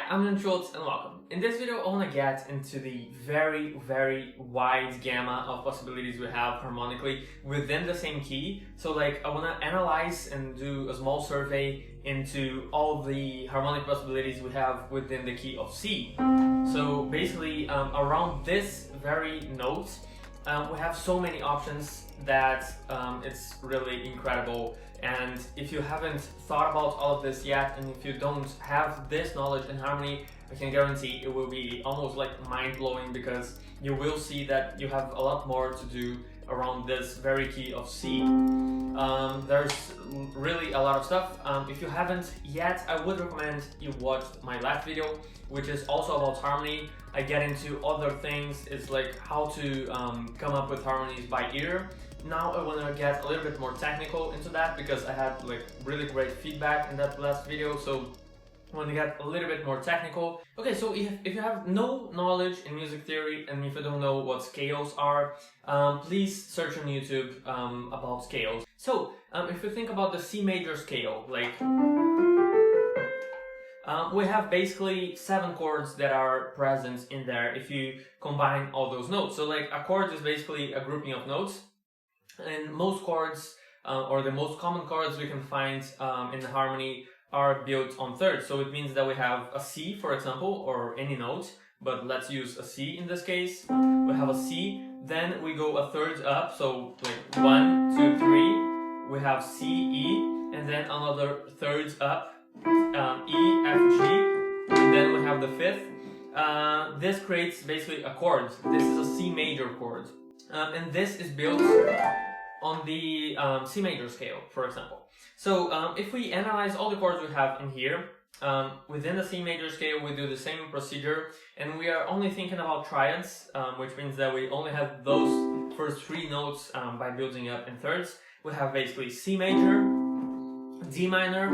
I'm Jean Szulc and welcome. In this video I want to get into the very wide gamma of possibilities we have harmonically within the same key. So like I want to analyze and do a small survey into all the harmonic possibilities we have within the key of C. So basically around this very note we have so many options that it's really incredible. And if you haven't thought about all of this yet, and if you don't have this knowledge in harmony, I can guarantee it will be almost like mind-blowing, because you will see that you have a lot more to do around this very key of C. There's really a lot of stuff. If you haven't yet, I would recommend you watch my last video, which is also about harmony. I get into other things. It's like how to come up with harmonies by ear. Now I want to get a little bit more technical into that, because I had like really great feedback in that last video, so I want to get a little bit more technical. Okay, so if you have no knowledge in music theory and if you don't know what scales are, please search on YouTube about scales. So if you think about the C major scale, like we have basically 7 chords that are present in there if you combine all those notes. So like a chord is basically a grouping of notes. And most chords, or the most common chords we can find in the harmony, are built on thirds. So it means that we have a C, for example, or any note, but let's use a C in this case. We have a C, then we go a third up, so like 1, 2, 3, we have C, E, and then another third up, E, F, G, and then we have the fifth. This creates basically a chord. This is a C major chord. And this is built on the C major scale, for example. So if we analyze all the chords we have in here, within the C major scale we do the same procedure, and we are only thinking about triads, which means that we only have those first 3 notes by building up in thirds. We have basically C major, D minor,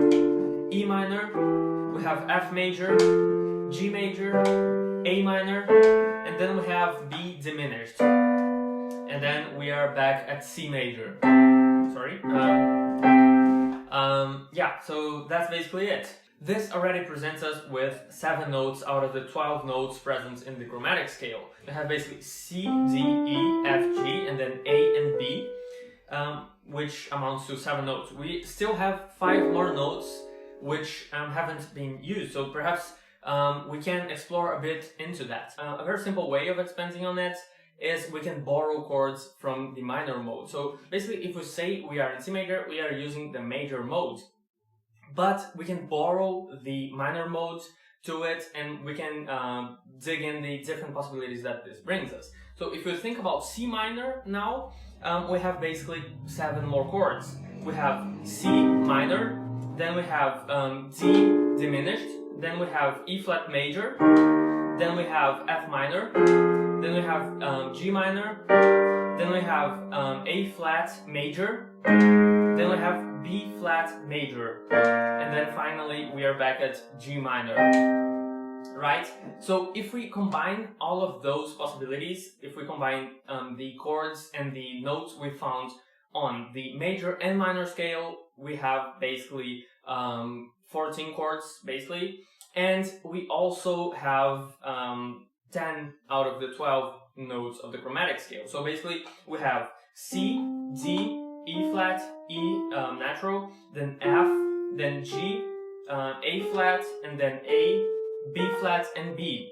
E minor, we have F major, G major, A minor, and then we have B diminished. And then we are back at C major. Sorry. Yeah, so that's basically it. This already presents us with 7 notes out of the 12 notes present in the chromatic scale. We have basically C, D, E, F, G, and then A and B, which amounts to 7 notes. We still have 5 more notes which haven't been used, so perhaps we can explore a bit into that. A very simple way of expanding on it is we can borrow chords from the minor mode. So basically if we say we are in C major, we are using the major mode. But we can borrow the minor mode to it, and we can dig in the different possibilities that this brings us. So if you think about C minor now, we have basically 7 more chords. We have C minor, then we have D diminished, then we have E flat major, then we have F minor, then we have G minor, then we have A flat major, then we have B flat major, and then finally we are back at G minor, right? So if we combine all of those possibilities, if we combine the chords and the notes we found on the major and minor scale, we have basically 14 chords basically, and we also have 10 out of the 12 notes of the chromatic scale. So basically we have C, D, E flat, E natural, then F, then G, A flat, and then A, B flat, and B.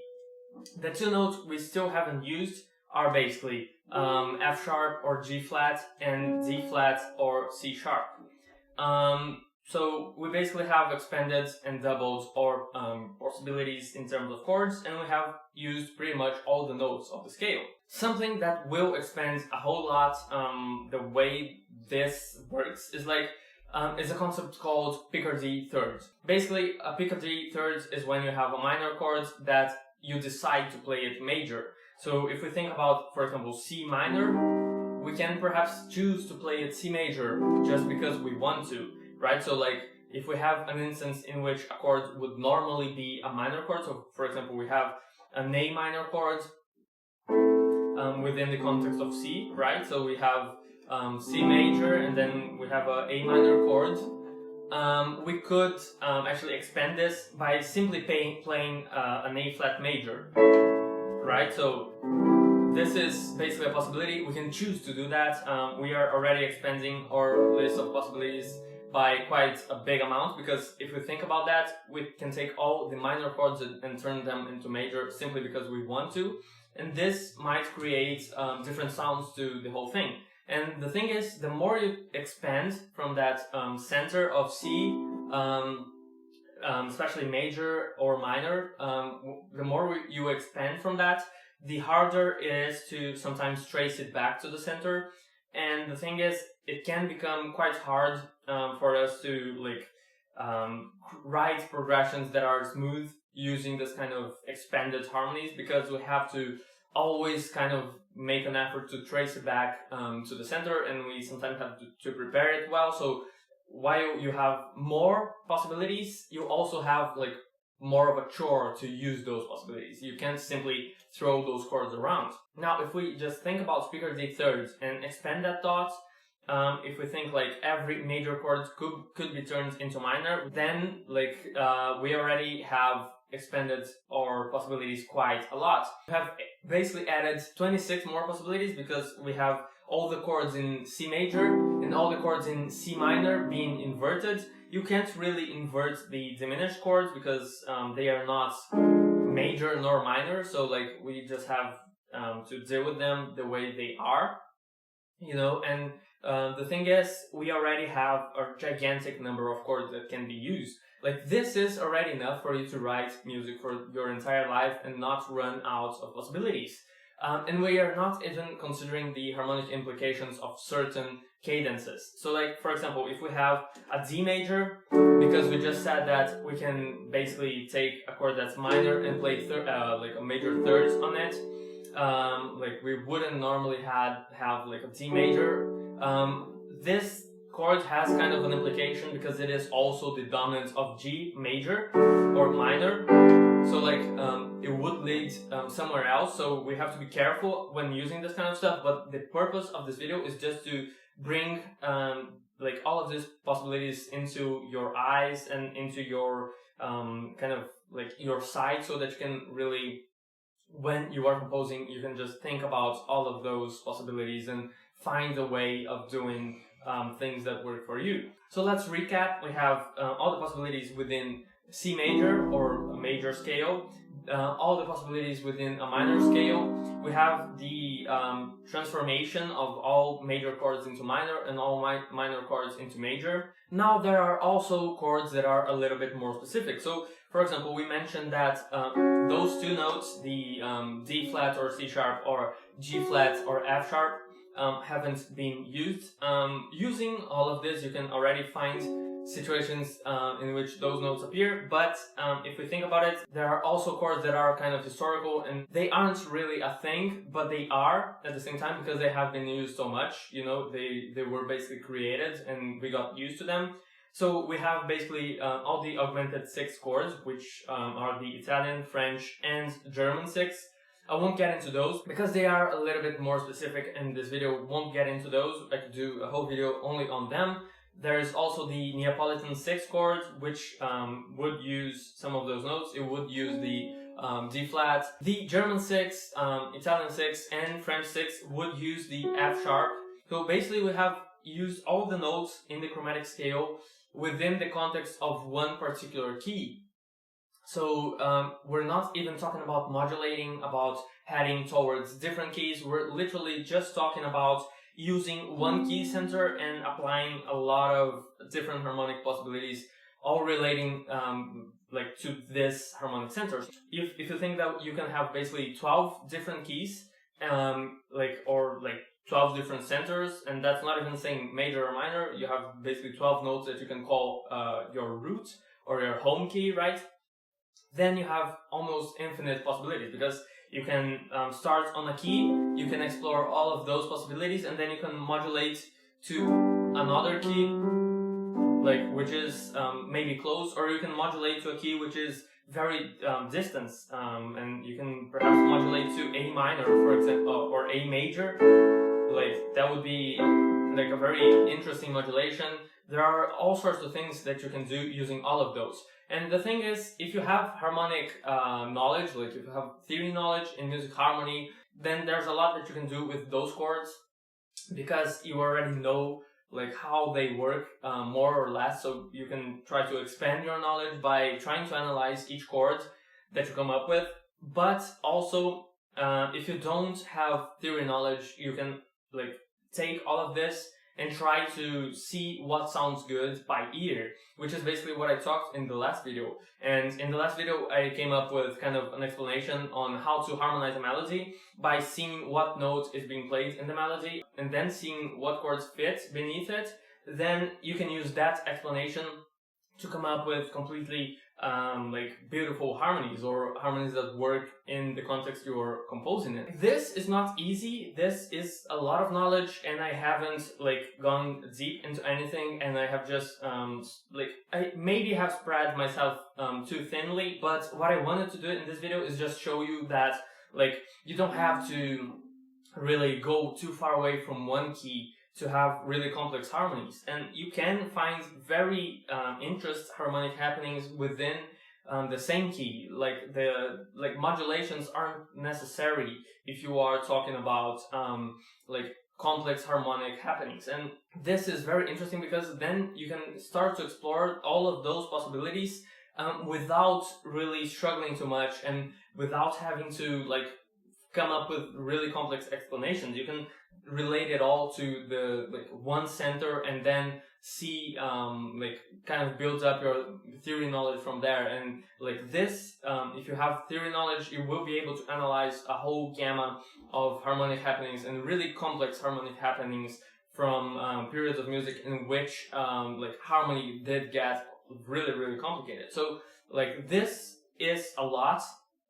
The 2 notes we still haven't used are basically F sharp or G flat, and D flat or C sharp. So we basically have expanded and doubled our possibilities in terms of chords, and we have used pretty much all the notes of the scale. Something that will expand a whole lot the way this works is like is a concept called Picardy thirds. Basically, a Picardy thirds is when you have a minor chord that you decide to play it major. So if we think about, for example, C minor, we can perhaps choose to play it C major just because we want to. Right, so like if we have an instance in which a chord would normally be a minor chord, so for example we have an A minor chord within the context of C, right? So we have C major, and then we have a A minor chord, we could actually expand this by simply playing an A flat major, right? So this is basically a possibility. We can choose to do that. We are already expanding our list of possibilities by quite a big amount, because if we think about that, we can take all the minor chords and turn them into major simply because we want to, and this might create different sounds to the whole thing. And the thing is, the more you expand from that center of C, especially major or minor, the more you expand from that, the harder it is to sometimes trace it back to the center. And the thing is, it can become quite hard for us to write progressions that are smooth using this kind of expanded harmonies, because we have to always kind of make an effort to trace it back to the center, and we sometimes have to prepare it well. So while you have more possibilities, you also have like more of a chore to use those possibilities. You can't simply throw those chords around. Now, if we just think about speaker D thirds and expand that thought, if we think like every major chord could be turned into minor, then we already have expanded our possibilities quite a lot. We have basically added 26 more possibilities, because we have all the chords in C major and all the chords in C minor being inverted. You can't really invert the diminished chords because they are not major nor minor, so we just have to deal with them the way they are, and the thing is, we already have a gigantic number of chords that can be used. This is already enough for you to write music for your entire life and not run out of possibilities. And we are not even considering the harmonic implications of certain cadences. So for example, if we have a D major, because we just said that we can basically take a chord that's minor and play a major thirds on it, we wouldn't normally have a D major. This chord has kind of an implication because it is also the dominant of G major or minor. So it would lead somewhere else, so we have to be careful when using this kind of stuff. But the purpose of this video is just to bring all of these possibilities into your eyes and into your your sight, so that you can really, when you are composing, you can just think about all of those possibilities and find a way of doing things that work for you. So let's recap. We have all the possibilities within C major or a major scale, all the possibilities within a minor scale. We have the transformation of all major chords into minor and all minor chords into major. Now there are also chords that are a little bit more specific. So for example, we mentioned that those two notes, the D flat or C sharp or G flat or F sharp, haven't been used. Using all of this, you can already find situations in which those notes appear, but if we think about it, there are also chords that are kind of historical, and they aren't really a thing, but they are at the same time because they have been used so much. They were basically created and we got used to them. So we have basically all the augmented six chords, which are the Italian, French, and German six. I won't get into those because they are a little bit more specific, and this video won't get into those. I could do a whole video only on them. There's also the Neapolitan Six Chord, which would use some of those notes. It would use the D flat. The German six, Italian six, and French six would use the F sharp. So basically we have used all the notes in the chromatic scale within the context of one particular key. So we're not even talking about modulating, about heading towards different keys. We're literally just talking about using one key center and applying a lot of different harmonic possibilities, all relating to this harmonic center. If you think that you can have basically 12 different keys, or 12 different centers, and that's not even saying major or minor, you have basically 12 notes that you can call your root or your home key, right? Then you have almost infinite possibilities, because you can start on a key, you can explore all of those possibilities, and then you can modulate to another key, which is maybe close, or you can modulate to a key which is very distant, and you can perhaps modulate to A minor, for example, or A major. That would be a very interesting modulation there are all sorts of things that you can do using all of those. And the thing is, if you have harmonic knowledge, like if you have theory knowledge in music harmony, then there's a lot that you can do with those chords, because you already know like how they work more or less. So you can try to expand your knowledge by trying to analyze each chord that you come up with. But also, if you don't have theory knowledge, you can like take all of this and try to see what sounds good by ear, which is basically what I talked in the last video. And in the last video, I came up with kind of an explanation on how to harmonize a melody by seeing what note is being played in the melody and then seeing what chords fit beneath it. Then you can use that explanation to come up with completely like beautiful harmonies, or harmonies that work in the context you're composing in. This is not easy. This is a lot of knowledge, and I haven't like gone deep into anything, and I have just like I maybe have spread myself too thinly. But what I wanted to do in this video is just show you that like you don't have to really go too far away from one key to have really complex harmonies, and you can find very interesting harmonic happenings within the same key. Like modulations aren't necessary if you are talking about like complex harmonic happenings. And this is very interesting because then you can start to explore all of those possibilities without really struggling too much and without having to like come up with really complex explanations. You can relate it all to the like one center and then see like kind of build up your theory knowledge from there. And like this, if you have theory knowledge, you will be able to analyze a whole gamma of harmonic happenings and really complex harmonic happenings from periods of music in which like harmony did get really complicated. So like this is a lot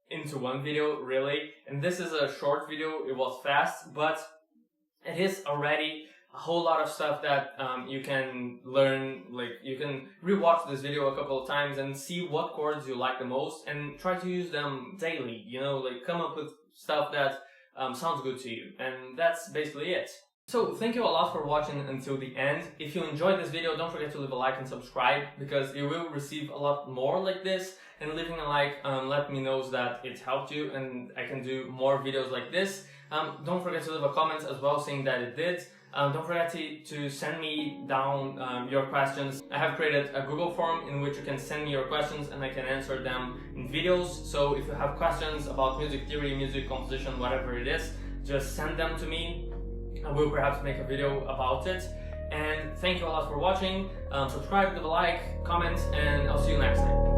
into one video, really, and this is a short video. It was fast, but it is already a whole lot of stuff that you can learn. Like you can rewatch this video a couple of times and see what chords you like the most and try to use them daily, you know, like come up with stuff that sounds good to you. And that's basically it. So thank you a lot for watching until the end. If you enjoyed this video, don't forget to leave a like and subscribe, because you will receive a lot more like this. And leaving a like let me know that it helped you and I can do more videos like this. Don't forget to leave a comment as well saying that it did. Don't forget to send me down your questions. I have created a Google form in which you can send me your questions and I can answer them in videos. So if you have questions about music theory, music composition, whatever it is, just send them to me. I will perhaps make a video about it. And thank you a lot for watching. Subscribe, leave a like, comment, and I'll see you next time.